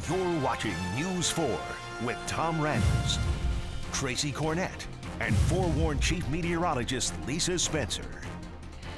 You're watching News 4 with Tom Randalls, Tracy Cornett, and forewarned Chief Meteorologist Lisa Spencer.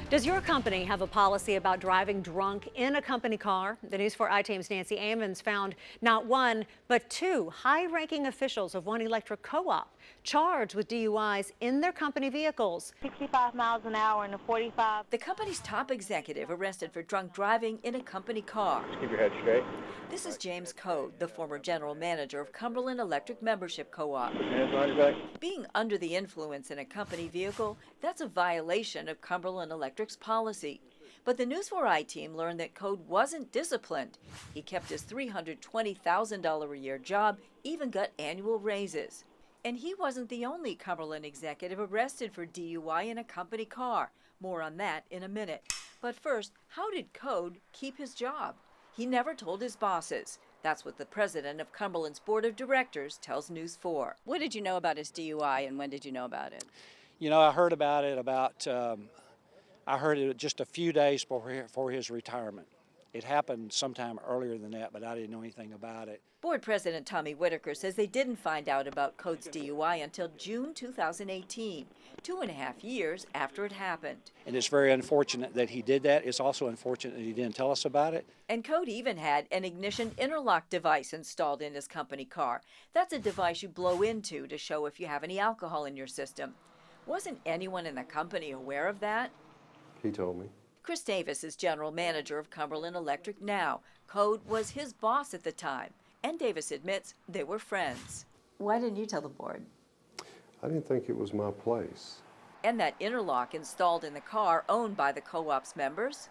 Does your company have a policy about driving drunk in a company car? The News 4 I-Team's Nancy Ammons found not one, but two high-ranking officials of one electric co-op charged with DUIs in their company vehicles. 65 miles an hour and a 45. The company's top executive arrested for drunk driving in a company car. Keep your head straight. This is James Code, the former general manager of Cumberland Electric Membership Co-op. Hands behind your back. Being under the influence in a company vehicle, that's a violation of Cumberland Electric's policy. But the News 4 I-Team learned that Code wasn't disciplined. He kept his $320,000 a year job, even got annual raises. And he wasn't the only Cumberland executive arrested for DUI in a company car. More on that in a minute. But first, how did Code keep his job? He never told his bosses. That's what the president of Cumberland's board of directors tells News 4. What did you know about his DUI and when did you know about it? You know, I heard about it I heard it just a few days before his retirement. It happened sometime earlier than that, but I didn't know anything about it. Board President Tommy Whitaker says they didn't find out about Code's DUI until June 2018, 2.5 years after it happened. And it's very unfortunate that he did that. It's also unfortunate that he didn't tell us about it. And Code even had an ignition interlock device installed in his company car. That's a device you blow into to show if you have any alcohol in your system. Wasn't anyone in the company aware of that? He told me. Chris Davis is general manager of Cumberland Electric now. Code was his boss at the time, and Davis admits they were friends. Why didn't you tell the board? I didn't think it was my place. And that interlock installed in the car owned by the co-op's members?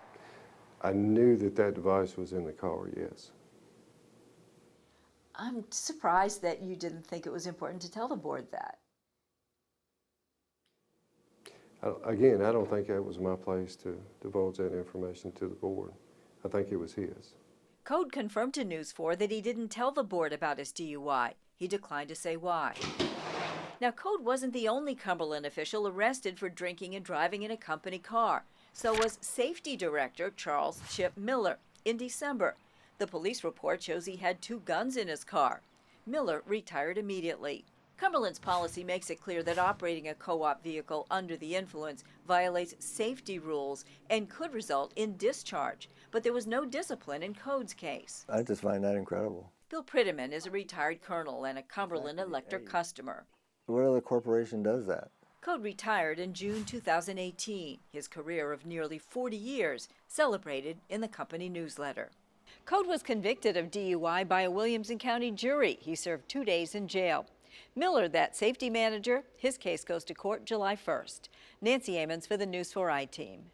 I knew that that device was in the car, yes. I'm surprised that you didn't think it was important to tell the board that. Again, I don't think that was my place to divulge that information to the board. I think it was his. Code confirmed to News 4 that he didn't tell the board about his DUI. He declined to say why. Now, Code wasn't the only Cumberland official arrested for drinking and driving in a company car. So was Safety Director Charles "Chip" Miller in December. The police report shows he had 2 guns in his car. Miller retired immediately. Cumberland's policy makes it clear that operating a co-op vehicle under the influence violates safety rules and could result in discharge. But there was no discipline in Code's case. I just find that incredible. Bill Prittiman is a retired colonel and a Cumberland Electric customer. What other corporation does that? Code retired in June 2018. His career of nearly 40 years celebrated in the company newsletter. Code was convicted of DUI by a Williamson County jury. He served 2 days in jail. Miller, that safety manager, his case goes to court July 1st. Nancy Ammons for the News 4 I-Team.